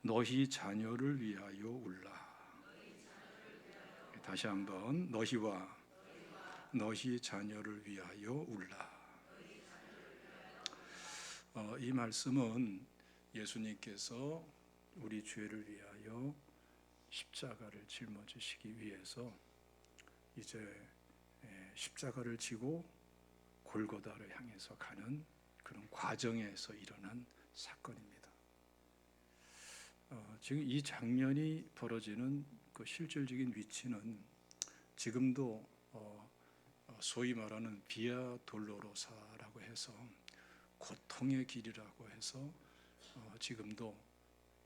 너희 자녀를 위하여 울라. 다시 한번 너희와 너희 자녀를 위하여 울라. 이 말씀은 예수님께서 우리 죄를 위하여 십자가를 짊어지시기 위해서 이제 십자가를 지고 골고다를 향해서 가는 그런 과정에서 일어난 사건입니다. 지금 이 장면이 벌어지는 그 실질적인 위치는 지금도 소위 말하는 비아 돌로로사라고 해서 고통의 길이라고 해서 지금도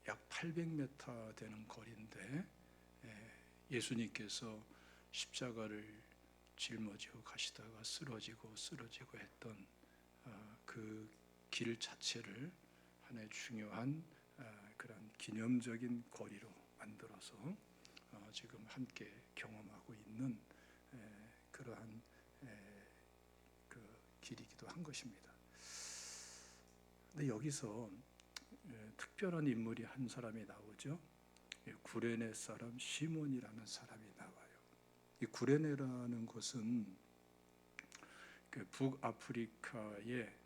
약 800m 되는 거리인데 예수님께서 십자가를 짊어지고 가시다가 쓰러지고 했던 그 길 자체를 하나의 중요한 그런 기념적인 거리로 만들어서 지금 함께 경험하고 있는 그러한 그 길이기도 한 것입니다. 근데 여기서 특별한 인물이 한 사람이 나오죠. 구레네 사람 시몬이라는 사람이 나와요. 이 구레네라는 것은 그 북아프리카의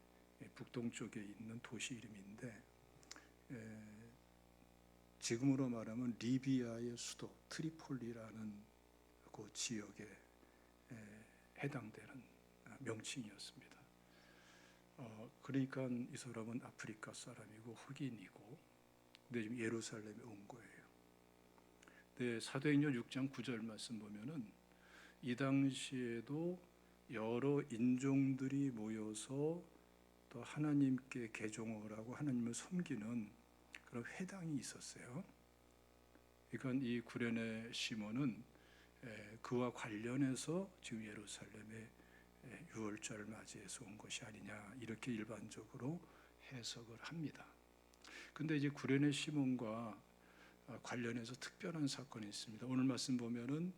북동쪽에 있는 도시 이름인데 지금으로 말하면 리비아의 수도 트리폴리라는 그 지역에 해당되는 명칭이었습니다. 그러니까 이 사람은 아프리카 사람이고 흑인이고 근데 지금 예루살렘에 온 거예요. 근데 사도행전 6장 9절 말씀 보면은 이 당시에도 여러 인종들이 모여서 또 하나님께 개종을 하고 하나님을 섬기는 그런 회당이 있었어요. 그러니까 이 구레네 시몬은 그와 관련해서 지금 예루살렘에 유월절을 맞이해서 온 것이 아니냐 이렇게 일반적으로 해석을 합니다. 근데 이제 구레네 시몬과 관련해서 특별한 사건이 있습니다. 오늘 말씀 보면은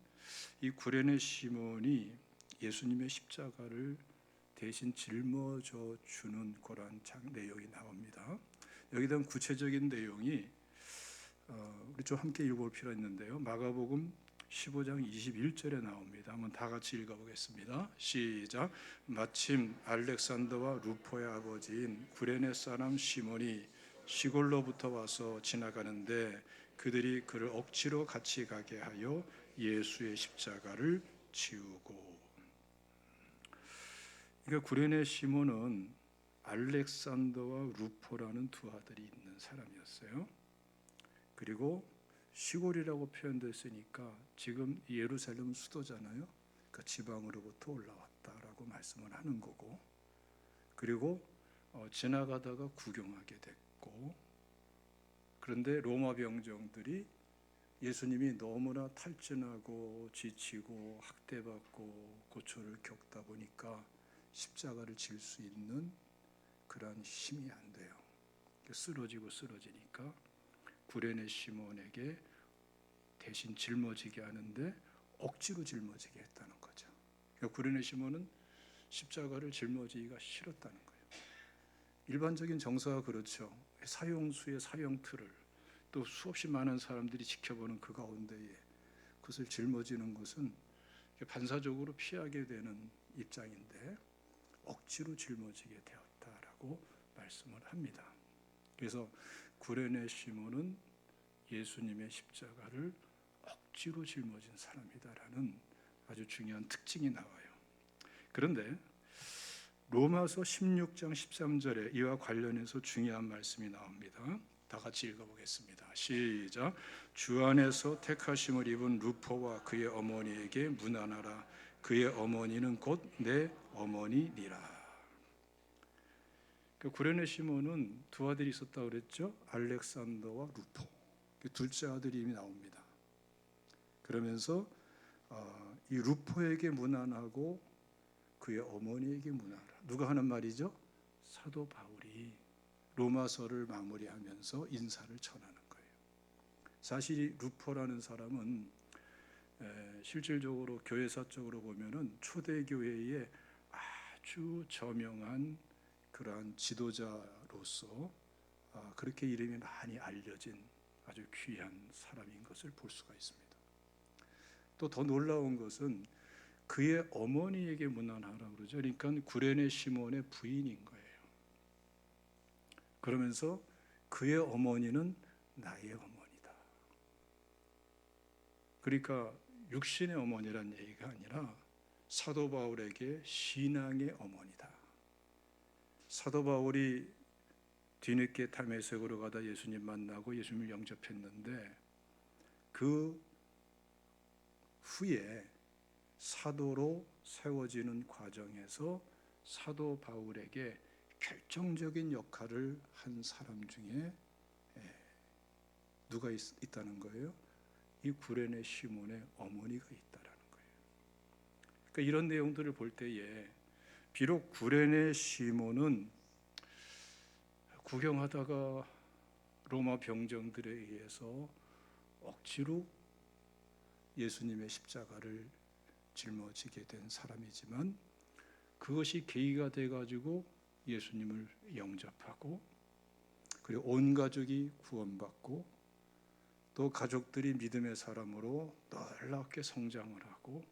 이 구레네 시몬이 예수님의 십자가를 대신 짊어져 주는 그런 내용이 나옵니다. 여기에 대한 구체적인 내용이 우리 좀 함께 읽어볼 필요가 있는데요. 마가복음 15장 21절에 나옵니다. 한번 다 같이 읽어보겠습니다. 시작. 마침 알렉산더와 루포의 아버지인 구레네 사람 시몬이 시골로부터 와서 지나가는데 그들이 그를 억지로 같이 가게 하여 예수의 십자가를 지우고. 그러니까 구레네 시몬은 알렉산더와 루포라는 두 아들이 있는 사람이었어요. 그리고 시골이라고 표현됐으니까 지금 예루살렘 수도잖아요. 그 지방으로부터 올라왔다라고 말씀을 하는 거고, 그리고 지나가다가 구경하게 됐고, 그런데 로마 병정들이 예수님이 너무나 탈진하고 지치고 학대받고 고초를 겪다 보니까 십자가를 질 수 있는 그런 힘이 안 돼요. 쓰러지니까 구레네 시몬에게 대신 짊어지게 하는데 억지로 짊어지게 했다는 거죠. 그러니까 구레네 시몬은 십자가를 짊어지기가 싫었다는 거예요. 일반적인 정서가 그렇죠. 사형수의 사형틀을 또 수없이 많은 사람들이 지켜보는 그 가운데에 그것을 짊어지는 것은 반사적으로 피하게 되는 입장인데 억지로 짊어지게 되었다라고 말씀을 합니다. 그래서 구레네 시몬은 예수님의 십자가를 억지로 짊어진 사람이다라는 아주 중요한 특징이 나와요. 그런데 로마서 16장 13절에 이와 관련해서 중요한 말씀이 나옵니다. 다 같이 읽어보겠습니다. 시작. 주 안에서 택하심을 입은 루포와 그의 어머니에게 문안하라. 그의 어머니는 곧 내 어머니니라. 구레네 시몬은 두 아들이 있었다고 그랬죠. 알렉산더와 루포. 둘째 아들이 이미 나옵니다. 그러면서 이 루포에게 문안하고 그의 어머니에게 문안하라. 누가 하는 말이죠? 사도 바울이 로마서를 마무리하면서 인사를 전하는 거예요. 사실 이 루포라는 사람은 실질적으로 교회사적으로 보면은 초대교회의 아주 저명한 그러한 지도자로서 그렇게 이름이 많이 알려진 아주 귀한 사람인 것을 볼 수가 있습니다. 또 더 놀라운 것은 그의 어머니에게 문안하라고 그러죠. 그러니까 구레네 시몬의 부인인 거예요. 그러면서 그의 어머니는 나의 어머니다. 그러니까 육신의 어머니란 얘기가 아니라 사도 바울에게 신앙의 어머니다. 사도 바울이 뒤늦게 다메섹으로 가다 예수님 만나고 예수님을 영접했는데 그 후에 사도로 세워지는 과정에서 사도 바울에게 결정적인 역할을 한 사람 중에 누가 있다는 거예요? 이 구레네 시몬의 어머니가 있다라는 거예요. 그러니까 이런 내용들을 볼 때에 비록 구레네 시몬은 구경하다가 로마 병정들에 의해서 억지로 예수님의 십자가를 짊어지게 된 사람이지만 그것이 계기가 돼가지고 예수님을 영접하고 그리고 온 가족이 구원받고 또 가족들이 믿음의 사람으로 놀랍게 성장을 하고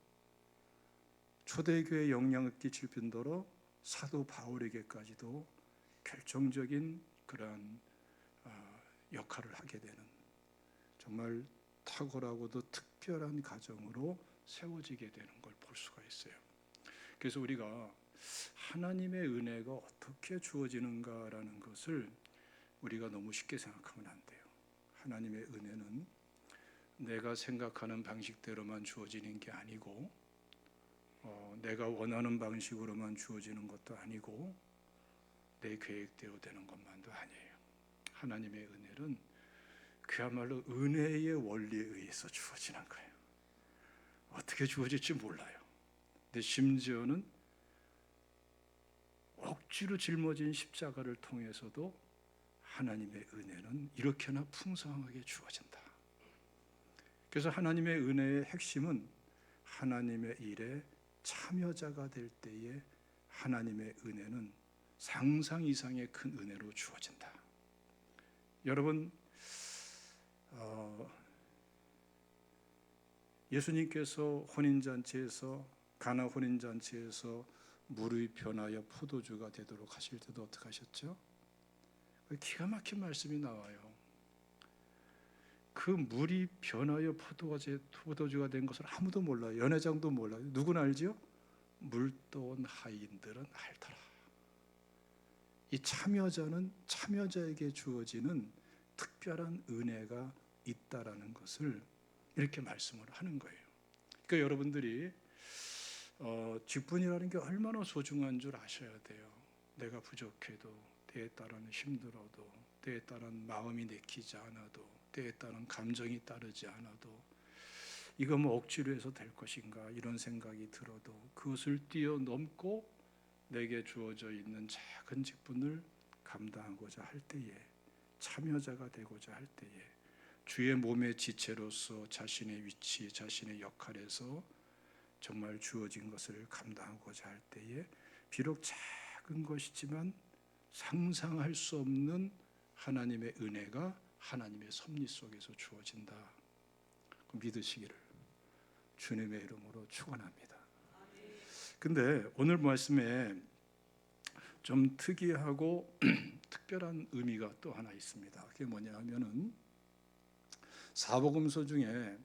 초대교회 영향을 끼칠 뿐더러 사도 바울에게까지도 결정적인 그러한 역할을 하게 되는 정말 탁월하고도 특별한 가정으로 세워지게 되는 걸 볼 수가 있어요. 그래서 우리가 하나님의 은혜가 어떻게 주어지는가라는 것을 우리가 너무 쉽게 생각하면 안 돼요. 하나님의 은혜는 내가 생각하는 방식대로만 주어지는 게 아니고 내가 원하는 방식으로만 주어지는 것도 아니고 내 계획대로 되는 것만도 아니에요. 하나님의 은혜는 그야말로 은혜의 원리에 의해서 주어지는 거예요. 어떻게 주어질지 몰라요. 근데 심지어는 억지로 짊어진 십자가를 통해서도 하나님의 은혜는 이렇게나 풍성하게 주어진다. 그래서 하나님의 은혜의 핵심은 하나님의 일에 참여자가 될 때에 하나님의 은혜는 상상 이상의 큰 은혜로 주어진다. 여러분, 예수님께서 혼인잔치에서 가나 혼인잔치에서 물이 변하여 포도주가 되도록 하실 때도 어떻게 하셨죠? 기가 막힌 말씀이 나와요. 그 물이 변하여 포도주가 된 것을 아무도 몰라요. 연회장도 몰라요. 누구는 알지요? 물도온 하인들은 알더라. 이 참여자에게 주어지는 특별한 은혜가 있다라는 것을 이렇게 말씀을 하는 거예요. 그러니까 여러분들이 직분이라는 게 얼마나 소중한 줄 아셔야 돼요. 내가 부족해도, 때에 따른 힘들어도, 때에 따른 마음이 내키지 않아도, 때에 따른 감정이 따르지 않아도 이거 뭐 억지로 해서 될 것인가 이런 생각이 들어도 그것을 뛰어넘고 내게 주어져 있는 작은 직분을 감당하고자 할 때에 참여자가 되고자 할 때에 주의 몸의 지체로서 자신의 위치, 자신의 역할에서 정말 주어진 것을 감당하고자 할 때에 비록 작은 것이지만 상상할 수 없는 하나님의 은혜가 하나님의 섭리 속에서 주어진다. 믿으시기를 주님의 이름으로 축원합니다. 근데 오늘 말씀에 좀 특이하고 특별한 의미가 또 하나 있습니다. 그게 뭐냐 하면은 사복음서 중에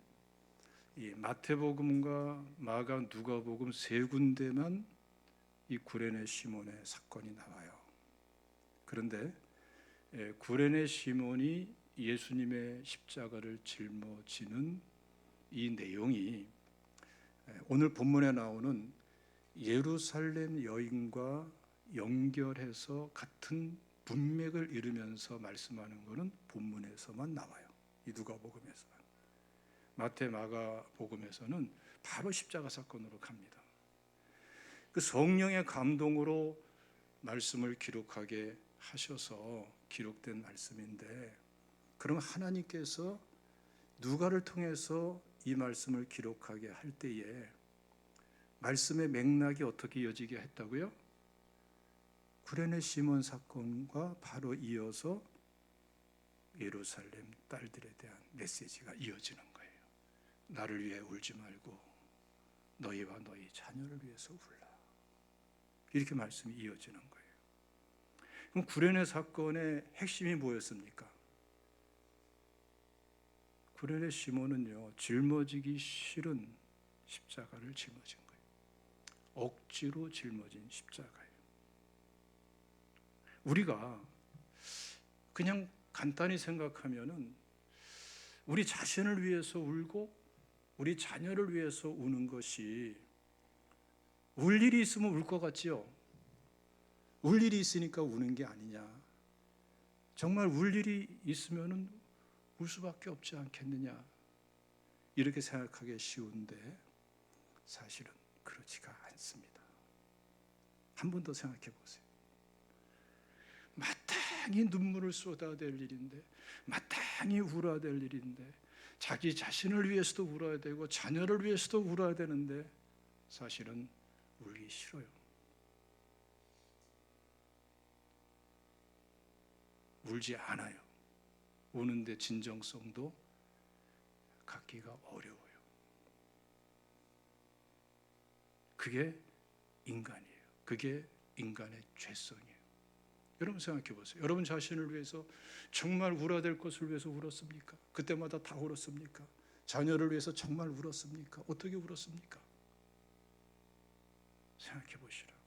이 마태복음과 마가, 누가복음 세 군데만 이 구레네 시몬의 사건이 나와요. 그런데 구레네 시몬이 예수님의 십자가를 짊어지는 이 내용이 오늘 본문에 나오는 예루살렘 여인과 연결해서 같은 문맥을 이루면서 말씀하는 것은 본문에서만 나와요. 이 누가복음에서만. 마태, 마가 복음에서는 바로 십자가 사건으로 갑니다. 그 성령의 감동으로 말씀을 기록하게 하셔서 기록된 말씀인데, 그럼 하나님께서 누가를 통해서 이 말씀을 기록하게 할 때에 말씀의 맥락이 어떻게 이어지게 했다고요? 구레네 시몬 사건과 바로 이어서 예루살렘 딸들에 대한 메시지가 이어지는 거예요. 나를 위해 울지 말고 너희와 너희 자녀를 위해서 울라. 이렇게 말씀이 이어지는 거예요. 그럼 구레네 사건의 핵심이 뭐였습니까? 구레네 시몬은요, 짊어지기 싫은 십자가를 짊어진 거예요. 억지로 짊어진 십자가예요. 우리가 그냥 간단히 생각하면은 우리 자신을 위해서 울고 우리 자녀를 위해서 우는 것이, 울 일이 있으면 울 것 같지요? 울 일이 있으니까 우는 게 아니냐. 정말 울 일이 있으면은 울 수밖에 없지 않겠느냐. 이렇게 생각하기 쉬운데 사실은 그렇지가 않습니다. 한 번 더 생각해 보세요. 마땅히 눈물을 쏟아야 될 일인데, 마땅히 울어야 될 일인데, 자기 자신을 위해서도 울어야 되고 자녀를 위해서도 울어야 되는데 사실은 울기 싫어요. 울지 않아요. 우는데 진정성도 갖기가 어려워요. 그게 인간이에요. 그게 인간의 죄성이에요. 여러분 생각해 보세요. 여러분 자신을 위해서 정말 울어야 될 것을 위해서 울었습니까? 그때마다 다 울었습니까? 자녀를 위해서 정말 울었습니까? 어떻게 울었습니까? 생각해 보시라고요.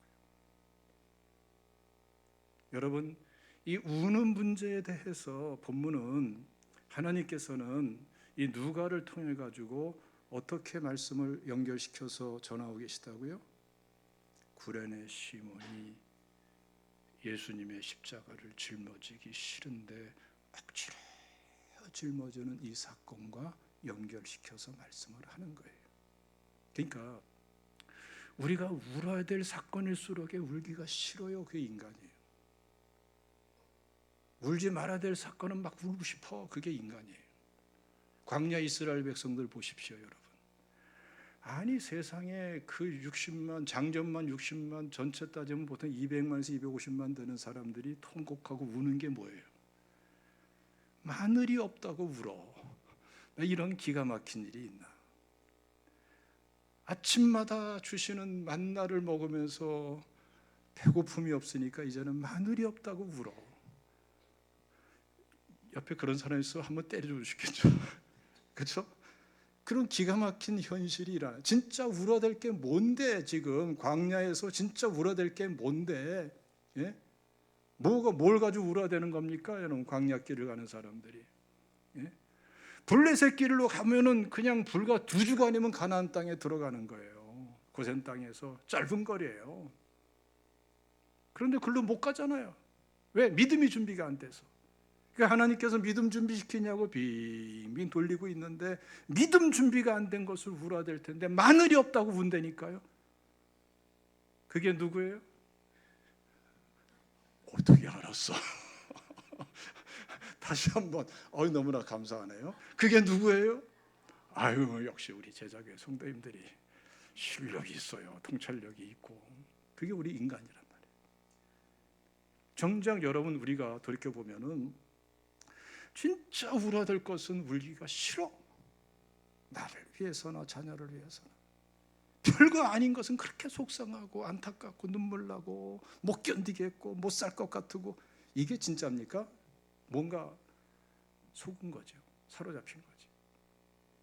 여러분, 이 우는 문제에 대해서 본문은 하나님께서는 이 누가를 통해 가지고 어떻게 말씀을 연결시켜서 전하고 계시다고요? 구레네 시몬이 예수님의 십자가를 짊어지기 싫은데 억지로 짊어지는 이 사건과 연결시켜서 말씀을 하는 거예요. 그러니까 우리가 울어야 될 사건일수록 울기가 싫어요. 그게 인간이에요. 울지 말아야 될 사건은 막 울고 싶어. 그게 인간이에요. 광야 이스라엘 백성들 보십시오, 여러분. 아니 세상에 그 60만, 장전만 60만, 전체 따지면 보통 200만에서 250만 되는 사람들이 통곡하고 우는 게 뭐예요? 마늘이 없다고 울어. 이런 기가 막힌 일이 있나? 아침마다 주시는 만나를 먹으면서 배고픔이 없으니까 이제는 마늘이 없다고 울어. 옆에 그런 사람이 있어 한번 때려주고 싶겠죠. 그렇죠? 그런 기가 막힌 현실이 일어나. 진짜 울어댈 게 뭔데? 지금 광야에서 진짜 울어댈 게 뭔데? 예? 뭘 가지고 울어야 되는 겁니까? 여러분, 광야길을 가는 사람들이. 예? 블레셋 길로 가면은 그냥 불과 2주간이면 가나안 땅에 들어가는 거예요. 고센 땅에서 짧은 거리예요. 그런데 글로 못 가잖아요. 왜? 믿음이 준비가 안 돼서. 그러니까 하나님께서 믿음 준비시키냐고 빙빙 돌리고 있는데 믿음 준비가 안 된 것을 울어야 될 텐데 마늘이 없다고 운다니까요. 그게 누구예요? 어떻게 알았어? 다시 한번 너무나 감사하네요. 그게 누구예요? 아유, 역시 우리 제자교회 성도님들이 실력이 있어요. 통찰력이 있고. 그게 우리 인간이란 말이에요. 정작 여러분, 우리가 돌이켜보면은 진짜 울어야 될 것은 울기가 싫어. 나를 위해서나 자녀를 위해서나. 별거 아닌 것은 그렇게 속상하고 안타깝고 눈물 나고 못 견디겠고 못 살 것 같고. 이게 진짜입니까? 뭔가 속은 거죠. 사로잡힌 거죠.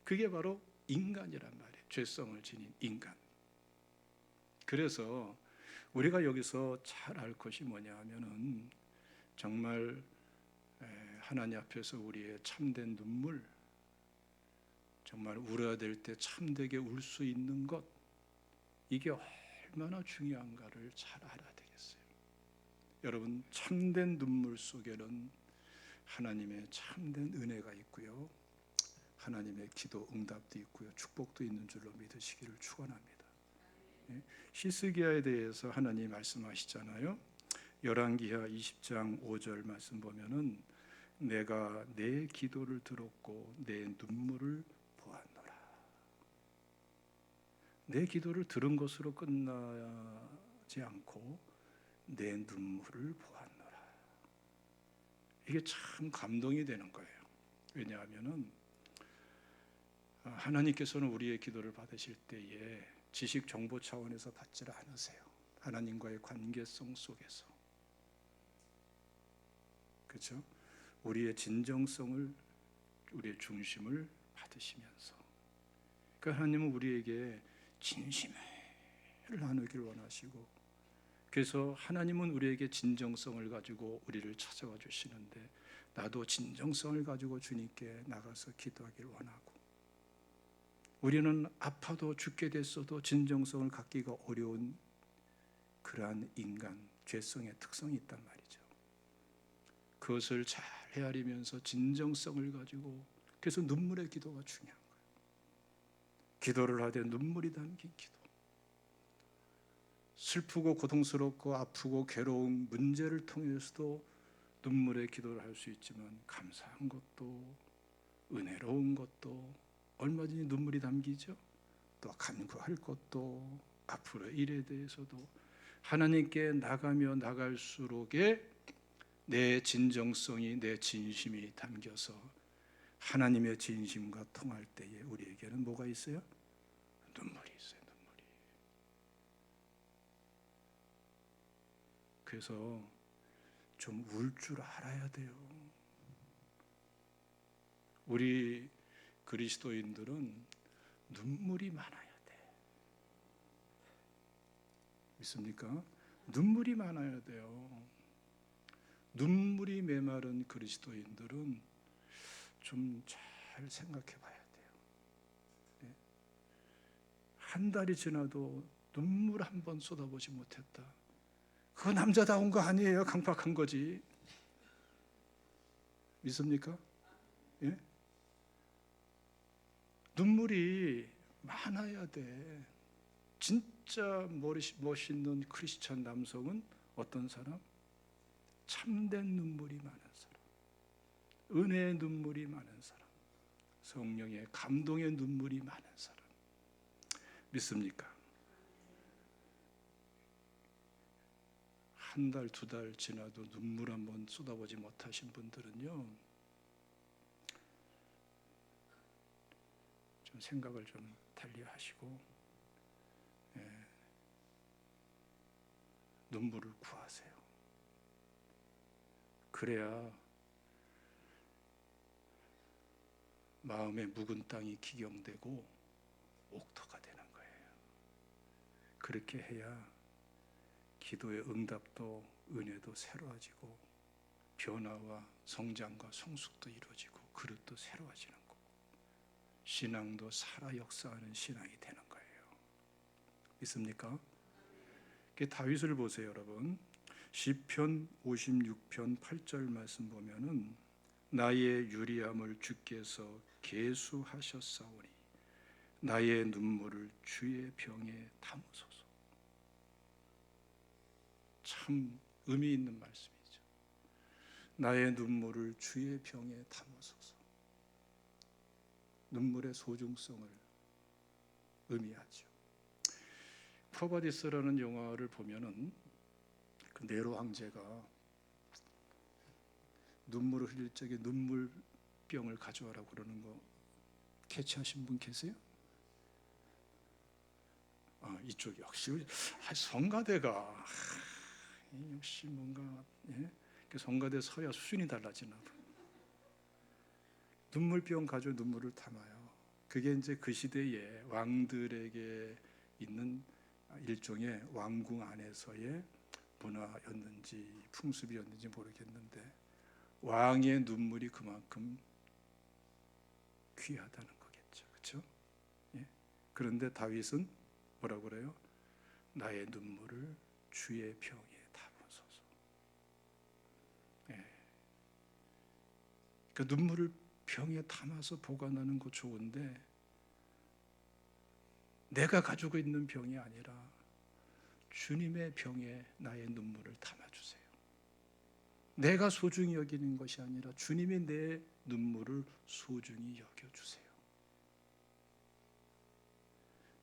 그게 바로 인간이란 말이에요. 죄성을 지닌 인간. 그래서 우리가 여기서 잘 알 것이 뭐냐 하면은 정말 하나님 앞에서 우리의 참된 눈물, 정말 울어야 될 때 참되게 울 수 있는 것, 이게 얼마나 중요한가를 잘 알아야 되겠어요. 여러분, 참된 눈물 속에는 하나님의 참된 은혜가 있고요, 하나님의 기도 응답도 있고요, 축복도 있는 줄로 믿으시기를 축원합니다. 히스기야에 대해서 하나님 말씀하시잖아요. 열왕기하 20장 5절 말씀 보면은 내가 내 기도를 들었고 내 눈물을 보았노라. 내 기도를 들은 것으로 끝나지 않고 내 눈물을 보았노라. 이게 참 감동이 되는 거예요. 왜냐하면은 하나님께서는 우리의 기도를 받으실 때에 지식 정보 차원에서 받지를 않으세요. 하나님과의 관계성 속에서, 그렇죠? 우리의 진정성을, 우리의 중심을 받으시면서, 그러니까 하나님은 우리에게 진심을 나누길 원하시고, 그래서 하나님은 우리에게 진정성을 가지고 우리를 찾아와 주시는데, 나도 진정성을 가지고 주님께 나가서 기도하길 원하고, 우리는 아파도 죽게 됐어도 진정성을 갖기가 어려운 그러한 인간, 죄성의 특성이 있단 말이죠. 그것을 잘 헤아리면서 진정성을 가지고, 그래서 눈물의 기도가 중요한 거예요. 기도를 하되 눈물이 담긴 기도. 슬프고 고통스럽고 아프고 괴로운 문제를 통해서도 눈물의 기도를 할 수 있지만, 감사한 것도 은혜로운 것도 얼마든지 눈물이 담기죠. 또 간구할 것도, 앞으로의 일에 대해서도 하나님께 나가며 나갈수록에 내 진정성이, 내 진심이 담겨서 하나님의 진심과 통할 때에 우리에게는 뭐가 있어요? 눈물이 있어요. 눈물이. 그래서 좀 울 줄 알아야 돼요. 우리 그리스도인들은 눈물이 많아야 돼. 믿습니까? 눈물이 많아야 돼요. 눈물이 메마른 그리스도인들은 좀 잘 생각해 봐야 돼요. 네. 한 달이 지나도 눈물 한 번 쏟아보지 못했다. 그거 남자다운 거 아니에요. 강팍한 거지. 믿습니까? 예? 눈물이 많아야 돼. 진짜 멋있는 크리스찬 남성은 어떤 사람? 참된 눈물이 많은 사람, 은혜의 눈물이 많은 사람, 성령의 감동의 눈물이 많은 사람. 믿습니까? 한 달, 두 달 지나도 눈물 한번 쏟아보지 못하신 분들은요, 좀 생각을 좀 달리 하시고, 눈물을 구하세요. 그래야 마음의 묵은 땅이 기경되고 옥토가 되는 거예요. 그렇게 해야 기도의 응답도 은혜도 새로워지고, 변화와 성장과 성숙도 이루어지고, 그릇도 새로워지는 거고, 신앙도 살아 역사하는 신앙이 되는 거예요. 믿습니까? 다윗을 보세요, 여러분. 시편 56편 8절 말씀 보면은, 나의 유리함을 주께서 계수하셨사오니 나의 눈물을 주의 병에 담으소서. 참 의미 있는 말씀이죠. 나의 눈물을 주의 병에 담으소서. 눈물의 소중성을 의미하죠. 프로바디스라는 영화를 보면은 그 네로 황제가 눈물을 흘릴 적에 눈물병을 가져와라고 그러는 거 캐치하신 분 계세요? 이쪽 역시 성가대가 역시 뭔가, 성가대 서야 수준이 달라지나 봐. 눈물병 가지고 눈물을 담아요. 그게 이제 그 시대에 왕들에게 있는 일종의 왕궁 안에서의 문화였는지 풍습이었는지 모르겠는데, 왕의 눈물이 그만큼 귀하다는 거겠죠. 그렇죠? 예? 그런데 다윗은 뭐라고 그래요? 나의 눈물을 주의 병에 담으소서. 예. 그 눈물을 병에 담아서 보관하는 거 좋은데, 내가 가지고 있는 병이 아니라 주님의 병에 나의 눈물을 담아주세요. 내가 소중히 여기는 것이 아니라 주님이 내 눈물을 소중히 여겨주세요.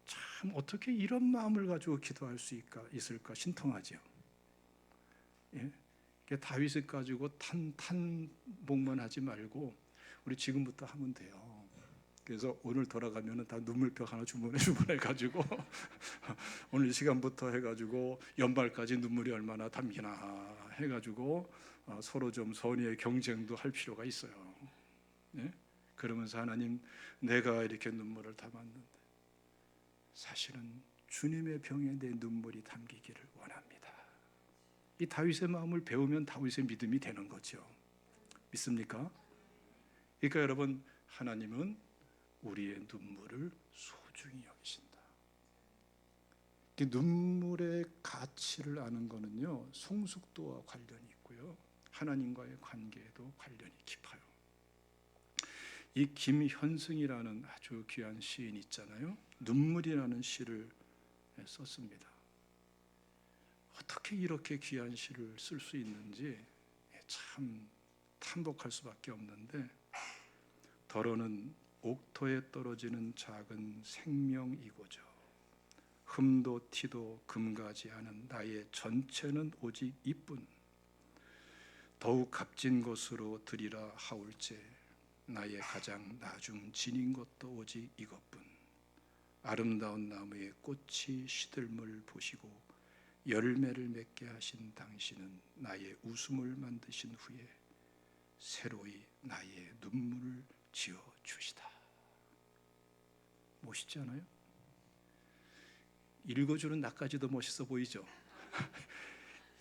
참 어떻게 이런 마음을 가지고 기도할 수 있을까 신통하죠. 예? 다윗을 가지고 탄복만 하지 말고 우리 지금부터 하면 돼요. 그래서 오늘 돌아가면은 다 눈물벽 하나 주문해 가지고 오늘 이 시간부터 해가지고 연말까지 눈물이 얼마나 담기나 해가지고 서로 좀 선의의 경쟁도 할 필요가 있어요. 네? 그러면서 하나님, 내가 이렇게 눈물을 담았는데 사실은 주님의 병에 내 눈물이 담기기를 원합니다. 이 다윗의 마음을 배우면 다윗의 믿음이 되는 거죠. 믿습니까? 그러니까 여러분, 하나님은 우리의 눈물을 소중히 여기신다. 눈물의 가치를 아는 것은요, 성숙도와 관련이 있고요, 하나님과의 관계에도 관련이 깊어요. 이 김현승이라는 아주 귀한 시인 있잖아요. 눈물이라는 시를 썼습니다. 어떻게 이렇게 귀한 시를 쓸 수 있는지 참 탐복할 수밖에 없는데, 더러는 옥토에 떨어지는 작은 생명이고죠, 흠도 티도 금가지 않은 나의 전체는 오직 이뿐, 더욱 값진 것으로 드리라 하올제 나의 가장 나중 지닌 것도 오직 이것뿐, 아름다운 나무의 꽃이 시들물 보시고 열매를 맺게 하신 당신은 나의 웃음을 만드신 후에 새로이 나의 눈물을 지어 주시다. 멋있지 않아요? 읽어주는 나까지도 멋있어 보이죠?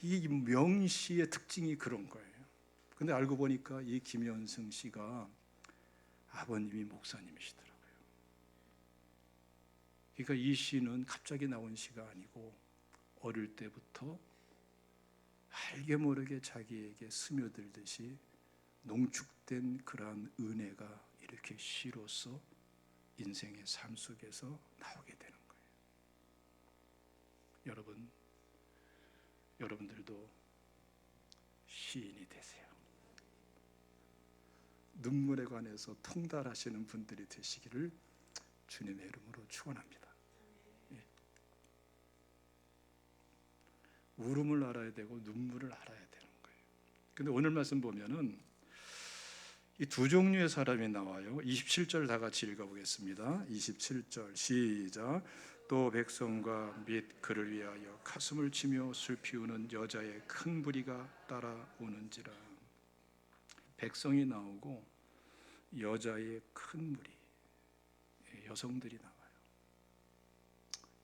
이 명시의 특징이 그런 거예요. 근데 알고 보니까 이 김현승 씨가 아버님이 목사님이시더라고요. 그러니까 이 시는 갑자기 나온 시가 아니고 어릴 때부터 알게 모르게 자기에게 스며들듯이 농축된 그러한 은혜가 이렇게 시로서 인생의 삶 속에서 나오게 되는 거예요. 여러분들도 시인이 되세요. 눈물에 관해서 통달하시는 분들이 되시기를 주님의 이름으로 축원합니다. 예. 울음을 알아야 되고 눈물을 알아야 되는 거예요. 근데 오늘 말씀 보면은 이 두 종류의 사람이 나와요. 27절 다 같이 읽어보겠습니다. 27절 시작. 또 백성과 및 그를 위하여 가슴을 치며 슬피 우는 여자의 큰 무리가 따라오는지라. 백성이 나오고 여자의 큰 무리, 여성들이 나와요.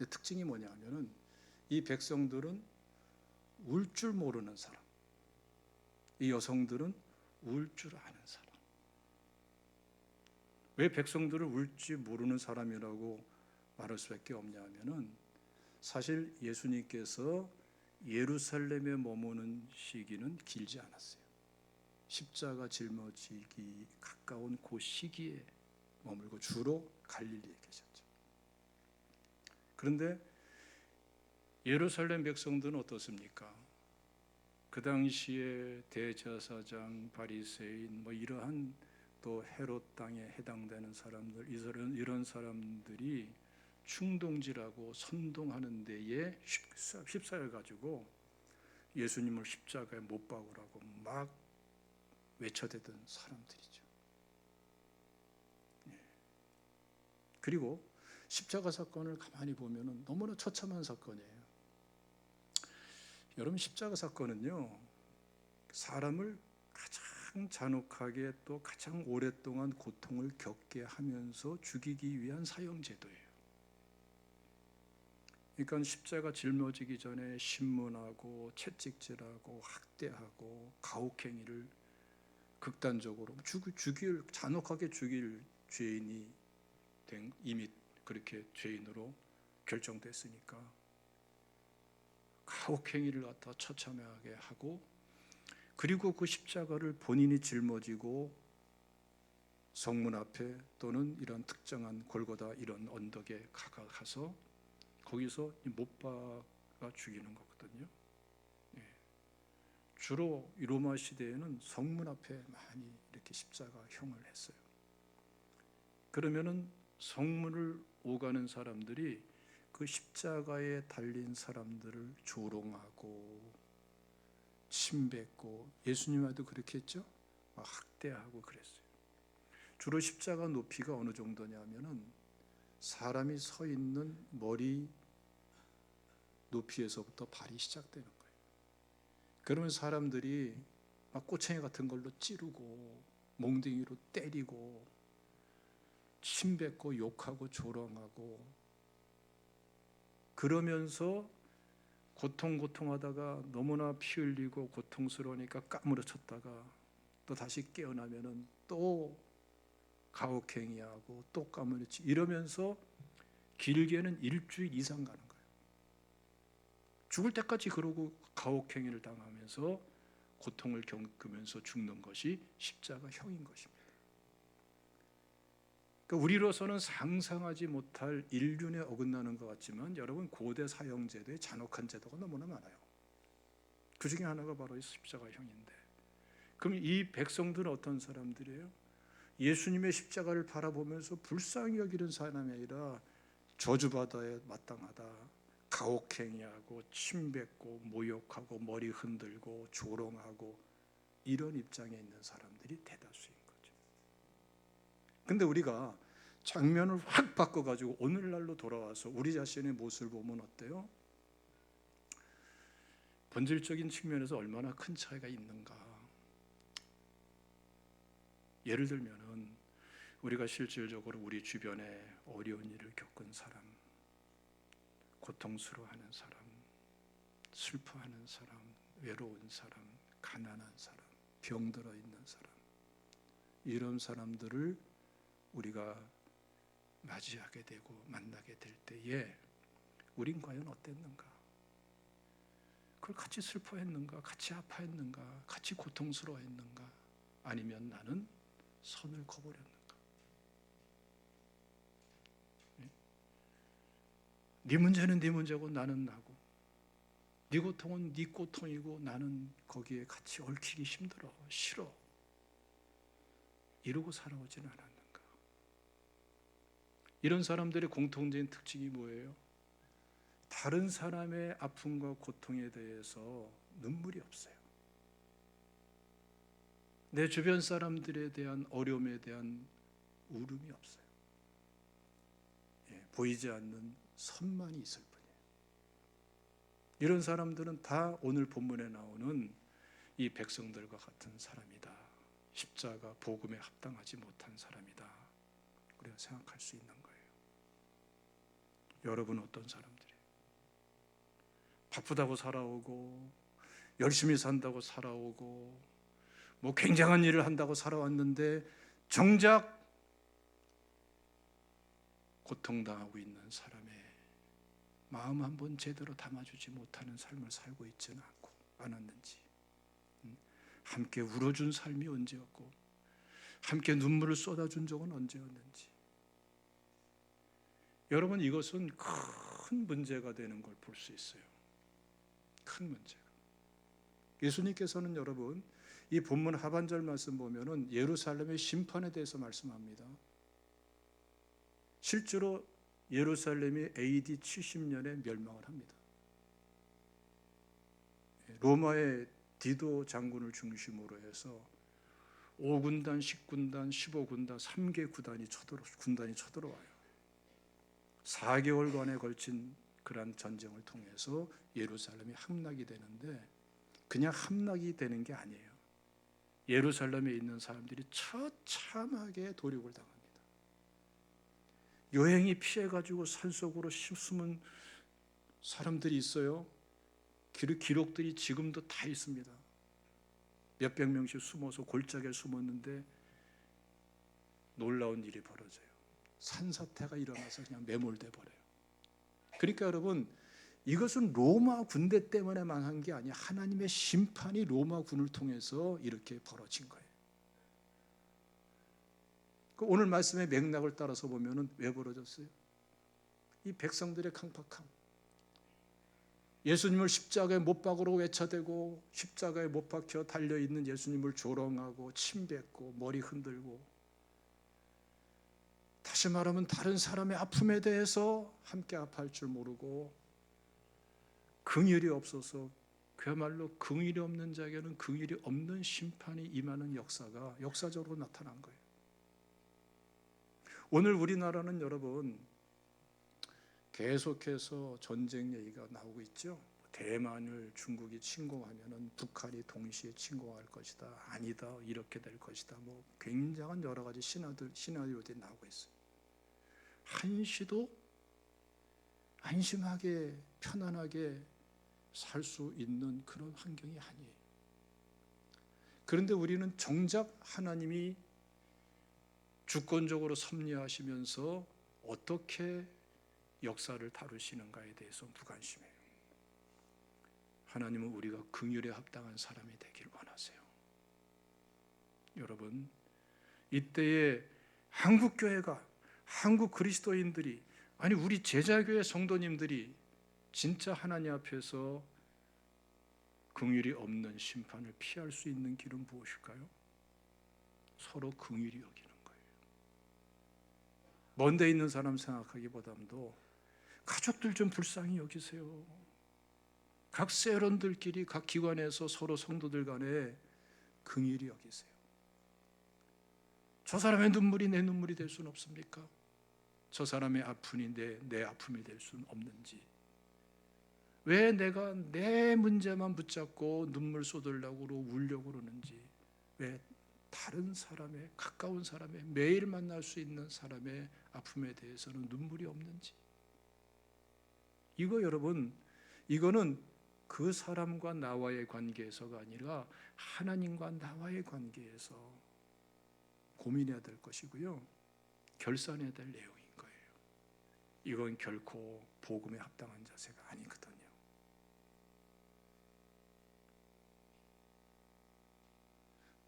특징이 뭐냐면은 이 백성들은 울 줄 모르는 사람, 이 여성들은 울 줄 아는 사람. 왜 백성들을 울지 모르는 사람이라고 말할 수밖에 없냐 하면은, 사실 예수님께서 예루살렘에 머무는 시기는 길지 않았어요. 십자가 짊어지기 가까운 그 시기에 머물고 주로 갈릴리에 계셨죠. 그런데 예루살렘 백성들은 어떻습니까? 그 당시에 대제사장, 바리새인, 이러한 또 헤롯 땅에 해당되는 사람들, 이런 사람들이 충동질하고 선동하는 데에 휩싸여 가지고 예수님을 십자가에 못 박으라고 막 외쳐대던 사람들이죠. 그리고 십자가 사건을 가만히 보면 너무나 처참한 사건이에요. 여러분, 십자가 사건은요, 사람을 가장 잔혹하게 또 가장 오랫동안 고통을 겪게 하면서 죽이기 위한 사형제도예요. 그러니까 십자가 짊어지기 전에 신문하고 채찍질하고 학대하고 가혹행위를 극단적으로 잔혹하게 죽일 죄인이 이미 그렇게 죄인으로 결정됐으니까 가혹행위를 갖다 처참하게 하고, 그리고 그 십자가를 본인이 짊어지고 성문 앞에 또는 이런 특정한 골고다 이런 언덕에 가서 거기서 못 박아 죽이는 거거든요. 주로 이 로마 시대에는 성문 앞에 많이 이렇게 십자가형을 했어요. 그러면은 성문을 오가는 사람들이 그 십자가에 달린 사람들을 조롱하고 침뱉고, 예수님도 그렇게 했죠. 막 학대하고 그랬어요. 주로 십자가 높이가 어느 정도냐면은 사람이 서 있는 머리 높이에서부터 발이 시작되는 거예요. 그러면 사람들이 막 꼬챙이 같은 걸로 찌르고 몽둥이로 때리고 침뱉고 욕하고 조롱하고, 그러면서 고통하다가 너무나 피 흘리고 고통스러우니까 까무러쳤다가 또 다시 깨어나면은 또 가혹행위하고 또 까무러치, 이러면서 길게는 일주일 이상 가는 거예요. 죽을 때까지 그러고 가혹행위를 당하면서 고통을 겪으면서 죽는 것이 십자가형인 것입니다. 그러니까 우리로서는 상상하지 못할 인륜에 어긋나는 것 같지만, 여러분, 고대 사형제도의 잔혹한 제도가 너무나 많아요. 그 중에 하나가 바로 이 십자가형인데, 그럼 이 백성들은 어떤 사람들이에요? 예수님의 십자가를 바라보면서 불쌍히 여기는 사람이 아니라 저주받아야 마땅하다, 가혹행위하고 침뱉고 모욕하고 머리 흔들고 조롱하고, 이런 입장에 있는 사람들이 대다수인 거죠. 근데 우리가 장면을 확 바꿔가지고 오늘날로 돌아와서 우리 자신의 모습을 보면 어때요? 본질적인 측면에서 얼마나 큰 차이가 있는가. 예를 들면은 우리가 실질적으로 우리 주변에 어려운 일을 겪은 사람, 고통스러워하는 사람, 슬퍼하는 사람, 외로운 사람, 가난한 사람, 병들어 있는 사람, 이런 사람들을 우리가 맞이하게 되고 만나게 될 때에 우린 과연 어땠는가? 그걸 같이 슬퍼했는가? 같이 아파했는가? 같이 고통스러워했는가? 아니면 나는 선을 그어버렸는가? 네 문제는 네 문제고 나는 나고, 네 고통은 네 고통이고 나는 거기에 같이 얽히기 힘들어, 싫어, 이러고 살아오진 않았는가? 이런 사람들의 공통적인 특징이 뭐예요? 다른 사람의 아픔과 고통에 대해서 눈물이 없어요. 내 주변 사람들에 대한 어려움에 대한 울음이 없어요. 보이지 않는 선만이 있을 뿐이에요. 이런 사람들은 다 오늘 본문에 나오는 이 백성들과 같은 사람이다, 십자가 복음에 합당하지 못한 사람이다, 우리가 생각할 수 있는 거예요. 여러분은 어떤 사람들이에요? 바쁘다고 살아오고 열심히 산다고 살아오고 뭐 굉장한 일을 한다고 살아왔는데 정작 고통당하고 있는 사람의 마음 한번 제대로 담아주지 못하는 삶을 살고 있지는 않았는지, 함께 울어준 삶이 언제였고 함께 눈물을 쏟아준 적은 언제였는지, 여러분, 이것은 큰 문제가 되는 걸 볼 수 있어요. 큰 문제가. 예수님께서는 여러분, 이 본문 하반절 말씀 보면은 예루살렘의 심판에 대해서 말씀합니다. 실제로 예루살렘이 AD 70년에 멸망을 합니다. 로마의 디도 장군을 중심으로 해서 5군단, 10군단, 15군단, 3개 군단이 쳐들어와요. 4개월간에 걸친 그러한 전쟁을 통해서 예루살렘이 함락이 되는데, 그냥 함락이 되는 게 아니에요. 예루살렘에 있는 사람들이 처참하게 도륙을 당합니다. 여행이 피해가지고 산속으로 숨은 사람들이 있어요. 기록들이 지금도 다 있습니다. 몇백 명씩 숨어서 골짜기에 숨었는데 놀라운 일이 벌어져요. 산사태가 일어나서 그냥 매몰돼 버려요. 그러니까 여러분, 이것은 로마 군대 때문에 망한 게 아니야. 하나님의 심판이 로마 군을 통해서 이렇게 벌어진 거예요. 오늘 말씀의 맥락을 따라서 보면은 왜 벌어졌어요? 이 백성들의 강팍함, 예수님을 십자가에 못 박으러 외쳐대고 십자가에 못 박혀 달려있는 예수님을 조롱하고 침뱉고 머리 흔들고, 다시 말하면 다른 사람의 아픔에 대해서 함께 아파할 줄 모르고 긍휼이 없어서 그야말로 긍휼이 없는 자에게는 긍휼이 없는 심판이 임하는 역사가 역사적으로 나타난 거예요. 오늘 우리나라는 여러분 계속해서 전쟁 얘기가 나오고 있죠. 대만을 중국이 침공하면은 북한이 동시에 침공할 것이다. 아니다. 이렇게 될 것이다. 뭐 굉장한 여러 가지 시나리오들이 나오고 있어요. 한시도 안심하게 편안하게 살 수 있는 그런 환경이 아니에요. 그런데 우리는 정작 하나님이 주권적으로 섭리하시면서 어떻게 역사를 다루시는가에 대해서 무관심해요. 하나님은 우리가 긍휼에 합당한 사람이 되길 원하세요. 여러분, 이때에 한국교회가, 한국 그리스도인들이, 아니 우리 제자교회 성도님들이 진짜 하나님 앞에서 긍휼이 없는 심판을 피할 수 있는 길은 무엇일까요? 서로 긍휼히 여기는 거예요. 먼 데 있는 사람 생각하기보다도 가족들 좀 불쌍히 여기세요. 각 세론들끼리 각 기관에서 서로 성도들 간에 긍휼히 여기세요. 저 사람의 눈물이 내 눈물이 될 수는 없습니까? 저 사람의 아픔이 내 아픔이 될 수는 없는지, 왜 내가 내 문제만 붙잡고 눈물 쏟으려고 울려고 그러는지, 왜 다른 사람의, 가까운 사람의, 매일 만날 수 있는 사람의 아픔에 대해서는 눈물이 없는지. 이거 여러분, 이거는 그 사람과 나와의 관계에서가 아니라 하나님과 나와의 관계에서 고민해야 될 것이고요, 결산해야 될 내용인 거예요. 이건 결코 복음에 합당한 자세가 아니거든요.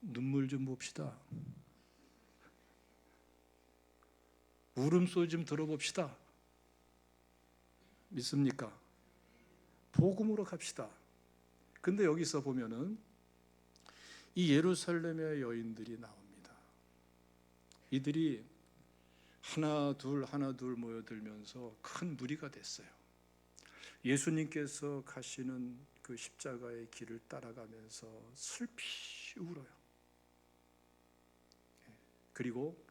눈물 좀 봅시다. 울음소리 좀 들어봅시다. 믿습니까? 복음으로 갑시다. 근데 여기서 보면은 이 예루살렘의 여인들이 나옵니다. 이들이 하나 둘 모여들면서 큰 무리가 됐어요. 예수님께서 가시는 그 십자가의 길을 따라가면서 슬피 울어요. 그리고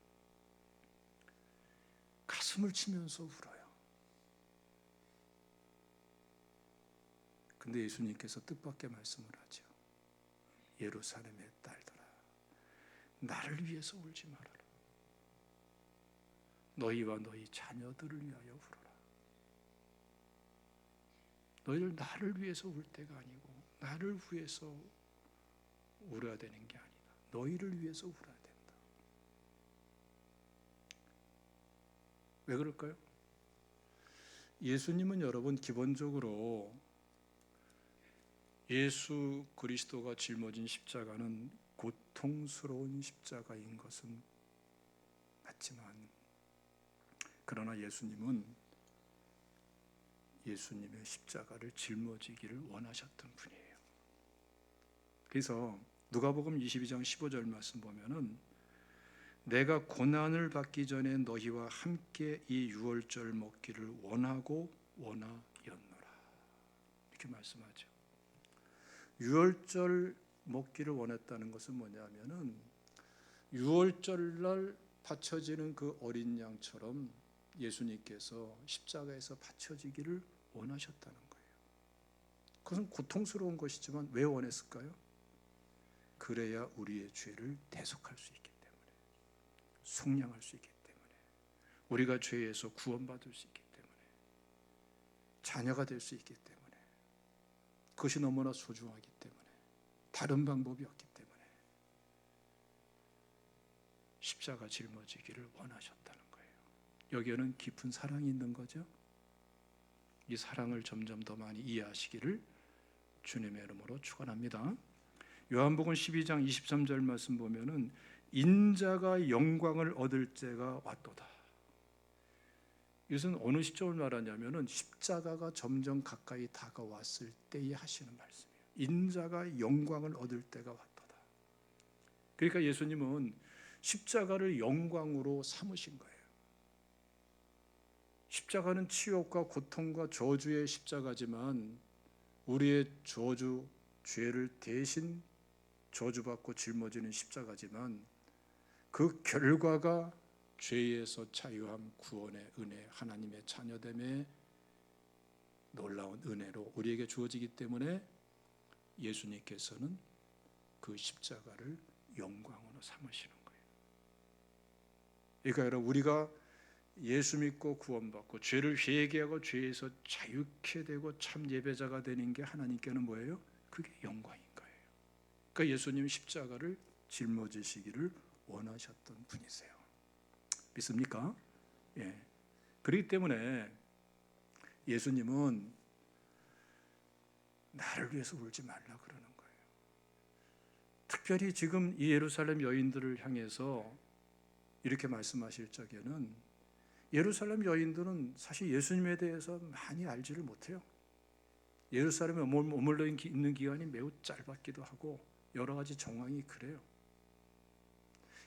가슴을 치면서 울어요. 근데 예수님께서 뜻밖의 말씀을 하죠. 예루살렘의 딸들아, 나를 위해서 울지 말아라. 너희와 너희 자녀들을 위하여 울어라. 너희들 나를 위해서 울 때가 아니고 나를 위해서 울어야 되는 게 아니다. 너희를 위해서 울어야 된다. 왜 그럴까요? 예수님은 여러분 기본적으로 예수 그리스도가 짊어진 십자가는 고통스러운 십자가인 것은 맞지만, 그러나 예수님은 예수님의 십자가를 짊어지기를 원하셨던 분이에요. 그래서 누가복음 22장 15절 말씀 보면은 내가 고난을 받기 전에 너희와 함께 이 유월절 먹기를 원하고 원하였노라, 이렇게 말씀하죠. 유월절 먹기를 원했다는 것은 뭐냐면은 유월절날 바쳐지는 그 어린 양처럼 예수님께서 십자가에서 바쳐지기를 원하셨다는 거예요. 그것은 고통스러운 것이지만 왜 원했을까요? 그래야 우리의 죄를 대속할 수 있기 때문에, 속량할 수 있기 때문에, 우리가 죄에서 구원받을 수 있기 때문에, 자녀가 될 수 있기 때문에, 그것이 너무나 소중하기 때문에, 다른 방법이 없기 때문에 십자가 짊어지기를 원하셨다는 거예요. 여기에는 깊은 사랑이 있는 거죠. 이 사랑을 점점 더 많이 이해하시기를 주님의 이름으로 축원합니다. 요한복음 12장 23절 말씀 보면은 인자가 영광을 얻을 때가 왔도다. 이것은 어느 시점을 말하냐면은 십자가가 점점 가까이 다가왔을 때에 하시는 말씀이에요. 인자가 영광을 얻을 때가 왔도다. 그러니까 예수님은 십자가를 영광으로 삼으신 거예요. 십자가는 치욕과 고통과 저주의 십자가지만 우리의 저주, 죄를 대신 저주받고 짊어지는 십자가지만 그 결과가 죄에서 자유함, 구원의 은혜, 하나님의 자녀됨의 놀라운 은혜로 우리에게 주어지기 때문에 예수님께서는 그 십자가를 영광으로 삼으시는 거예요. 그러니까 여러분, 우리가 예수 믿고 구원받고 죄를 회개하고 죄에서 자유케 되고 참 예배자가 되는 게 하나님께는 뭐예요? 그게 영광인 거예요. 그러니까 예수님 십자가를 짊어지시기를 원하셨던 분이세요. 믿습니까? 예. 그렇기 때문에 예수님은 나를 위해서 울지 말라 그러는 거예요. 특별히 지금 이 예루살렘 여인들을 향해서 이렇게 말씀하실 적에는 예루살렘 여인들은 사실 예수님에 대해서 많이 알지를 못해요. 예루살렘에 머물러 있는 기간이 매우 짧았기도 하고 여러 가지 정황이 그래요.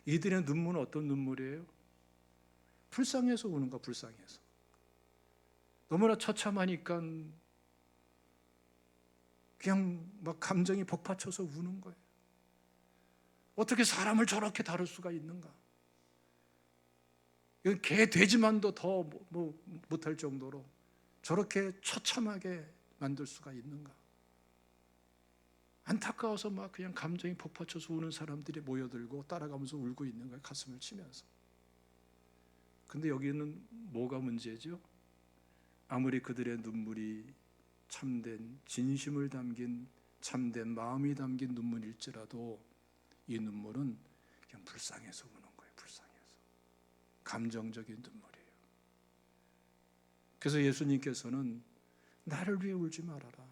이들의 눈물은 어떤 눈물이에요? 불쌍해서 우는 거, 불쌍해서. 너무나 처참하니까 그냥 막 감정이 복받쳐서 우는 거예요. 어떻게 사람을 저렇게 다룰 수가 있는가? 이건 개 돼지만도 더 못할 정도로 저렇게 처참하게 만들 수가 있는가? 안타까워서 막 그냥 감정이 복받쳐서 우는 사람들이 모여들고 따라가면서 울고 있는 거예요. 가슴을 치면서. 근데 여기는 뭐가 문제죠? 아무리 그들의 눈물이 참된 진심을 담긴 참된 마음이 담긴 눈물일지라도 이 눈물은 그냥 불쌍해서 우는 거예요. 불쌍해서. 감정적인 눈물이에요. 그래서 예수님께서는 나를 위해 울지 말아라.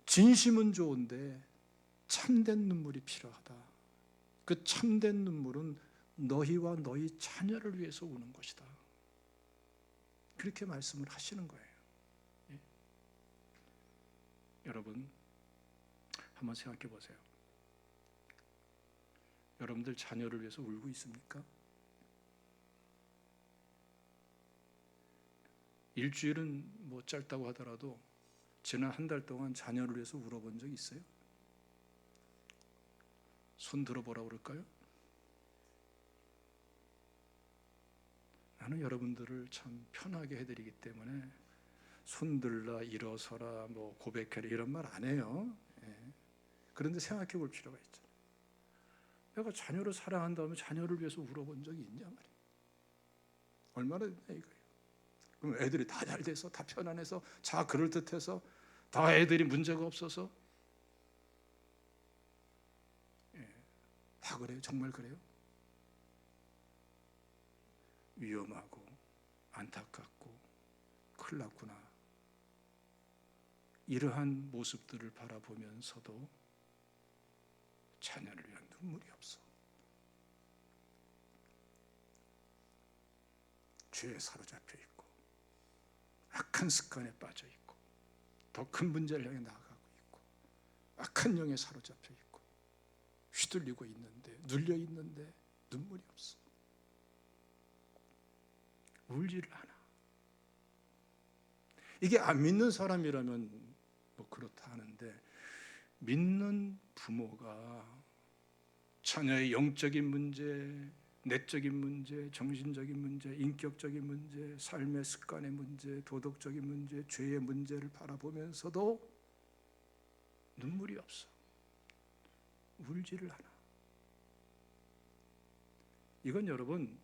진심은 좋은데 참된 눈물이 필요하다. 그 참된 눈물은 너희와 너희 자녀를 위해서 우는 것이다. 그렇게 말씀을 하시는 거예요. 예. 여러분, 한번 생각해 보세요. 여러분들 자녀를 위해서 울고 있습니까? 일주일은 뭐 짧다고 하더라도 지난 한 달 동안 자녀를 위해서 울어본 적 있어요? 손 들어보라고 그럴까요? 나는 여러분들을 참 편하게 해드리기 때문에 손들라, 일어서라, 뭐 고백해라 이런 말 안 해요. 예. 그런데 생각해 볼 필요가 있잖아요. 내가 자녀를 사랑한다면 자녀를 위해서 울어본 적이 있냐 말이에요. 얼마나 됐냐 이거예요. 그럼 애들이 다 잘 돼서 다 편안해서 자 그럴듯해서 다 애들이 문제가 없어서 다 그래요? 정말 그래요? 위험하고 안타깝고 큰일 났구나. 이러한 모습들을 바라보면서도 자녀를 위한 눈물이 없어. 죄에 사로잡혀 있고 악한 습관에 빠져 있고 더 큰 문제를 향해 나아가고 있고 악한 영에 사로잡혀 있고 휘둘리고 있는데 눌려 있는데 눈물이 없어. 울지를 않아. 이게 안 믿는 사람이라면 뭐 그렇다 하는데 믿는 부모가 자녀의 영적인 문제, 내적인 문제, 정신적인 문제, 인격적인 문제, 삶의 습관의 문제, 도덕적인 문제, 죄의 문제를 바라보면서도 눈물이 없어. 울지를 않아. 이건 여러분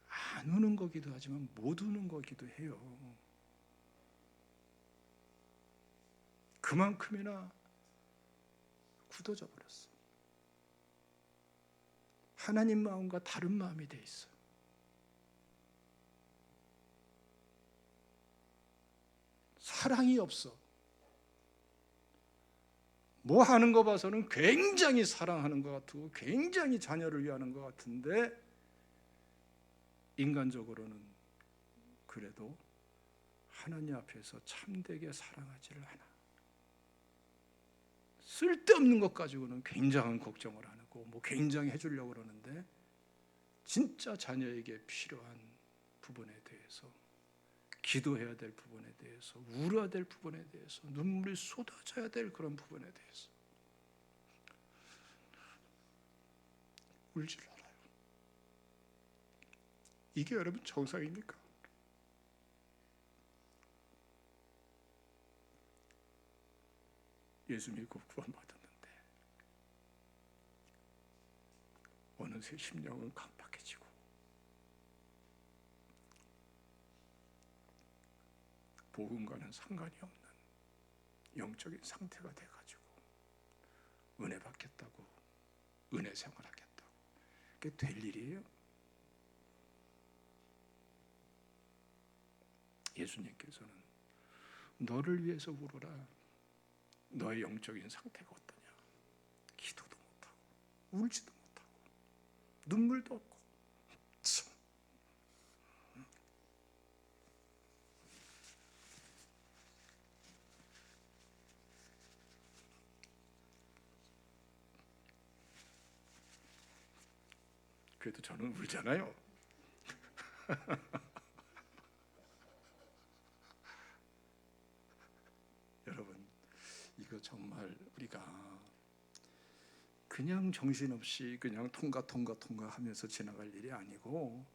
안 우는 거기도 하지만 못 우는 거기도 해요. 그만큼이나 굳어져 버렸어. 하나님 마음과 다른 마음이 돼 있어. 사랑이 없어. 뭐 하는 거 봐서는 굉장히 사랑하는 것 같고 굉장히 자녀를 위하는 것 같은데 인간적으로는 그래도 하나님 앞에서 참되게 사랑하지를 않아. 쓸데없는 것 가지고는 굉장한 걱정을 하고 뭐 굉장히 해주려고 그러는데 진짜 자녀에게 필요한 부분에 대해서 기도해야 될 부분에 대해서, 울어야 될 부분에 대해서, 눈물이 쏟아져야 될 그런 부분에 대해서 울지를 않아요. 이게 여러분 정상입니까? 예수 믿고 구원받았는데 어느새 심령은 강팍해지고 복음과는 상관이 없는 영적인 상태가 돼가지고 은혜 받겠다고, 은혜 생활하겠다고, 그게 될 일이에요? 예수님께서는 너를 위해서 울어라. 너의 영적인 상태가 어떠냐? 기도도 못하고 울지도 못하고 눈물도 없고 참. 그래도 저는 울잖아요. 여러분, 이거 정말 우리가 그냥 정신없이 그냥 통과 하면서 지나갈 일이 아니고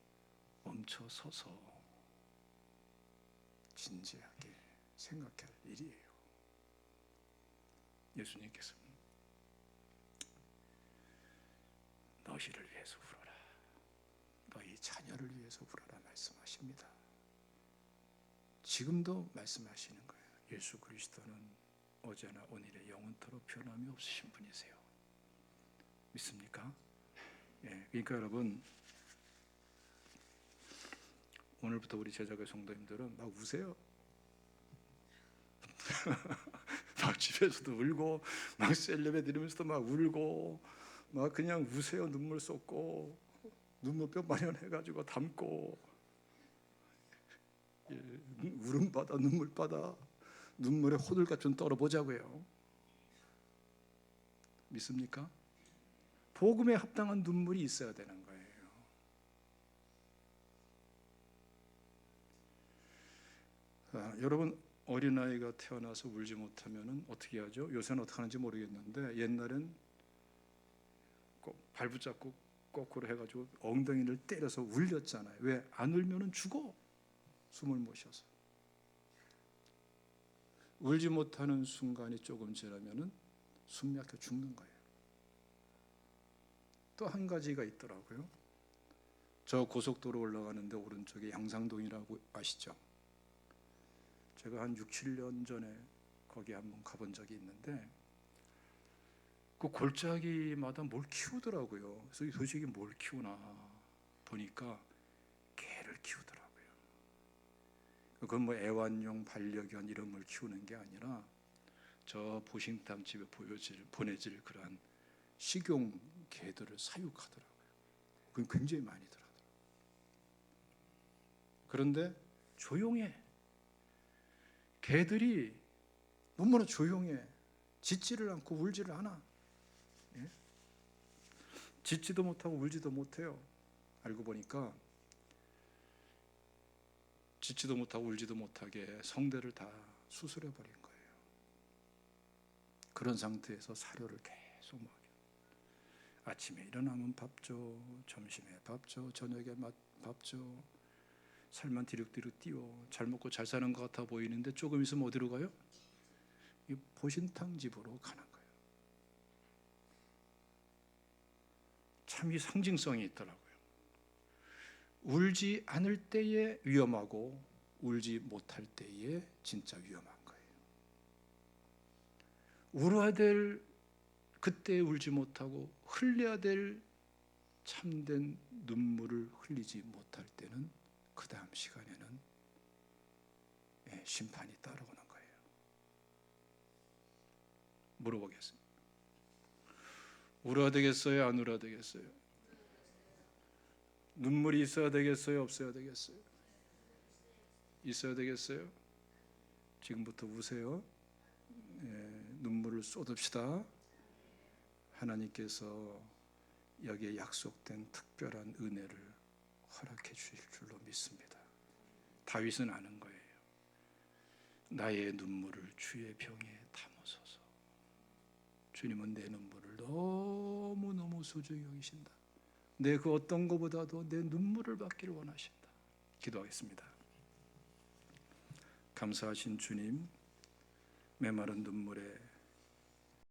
멈춰 서서 진지하게 생각할 일이에요. 예수님께서는 너희를 위해서 울어라, 너희 자녀를 위해서 울어라 말씀하십니다. 지금도 말씀하시는 거예요. 예수 그리스도는 어제나 오늘의 영원토록 변함이 없으신 분이세요. 믿습니까? 예, 그러니까 여러분, 오늘부터 우리 제자교 성도님들은 막 우세요. 막 집에서도 울고, 막 셀레브레 드리면서도 막 울고, 막 그냥 우세요. 눈물 쏟고, 눈물뼈 마련해가지고 담고, 예, 울음바다, 눈물바다, 눈물에 호들갑 좀 떨어보자고요. 믿습니까? 복음에 합당한 눈물이 있어야 되는 거예요. 여러분, 어린아이가 태어나서 울지 못하면 어떻게 하죠? 요새는 어떻게 하는지 모르겠는데 옛날엔 꼭 발붙잡고 거꾸로 해가지고 엉덩이를 때려서 울렸잖아요. 왜? 안 울면 죽어. 숨을 못 쉬어서. 울지 못하는 순간이 조금 지나면 숨 막혀 죽는 거예요. 또 한 가지가 있더라고요. 저 고속도로 올라가는데 오른쪽에 양상동이라고 아시죠? 제가 한 6, 7년 전에 거기 한번 가본 적이 있는데 그 골짜기마다 뭘 키우더라고요. 그래서 도대체 이게 뭘 키우나 보니까 개를 키우더라고요. 그건 뭐 애완용, 반려견 이런 걸 키우는 게 아니라 저 보신탕 집에 보내질 그러한 식용 개들을 사육하더라고요. 그건 굉장히 많이 들어가더라고요. 그런데 조용해. 개들이 너무나 조용해. 짖지를 않고 울지를 않아. 예? 짖지도 못하고 울지도 못해요. 알고 보니까 짖지도 못하고 울지도 못하게 성대를 다 수술해 버린 거예요. 그런 상태에서 사료를 계속 먹여. 아침에 일어나면 밥 줘, 점심에 밥 줘, 저녁에 밥 줘. 살만 디룩디룩 띄워. 잘 먹고 잘 사는 것 같아 보이는데 조금 있으면 어디로 가요? 이 보신탕 집으로 가는 거예요. 참 이 상징성이 있더라고요. 울지 않을 때에 위험하고 울지 못할 때에 진짜 위험한 거예요. 울어야 될 그때 울지 못하고 흘려야 될 참된 눈물을 흘리지 못할 때는 그 다음 시간에는 심판이 따라오는 거예요. 물어보겠습니다. 울어야 되겠어요? 안 울어야 되겠어요? 눈물이 있어야 되겠어요? 없어야 되겠어요? 있어야 되겠어요? 지금부터 우세요. 눈물을 쏟읍시다. 하나님께서 여기에 약속된 특별한 은혜를 허락해 주실 줄로 믿습니다. 다윗은 아는 거예요. 나의 눈물을 주의 병에 담으소서. 주님은 내 눈물을 너무너무 소중히 여기신다. 내 그 어떤 것보다도 내 눈물을 받기를 원하신다. 기도하겠습니다. 감사하신 주님, 메마른 눈물에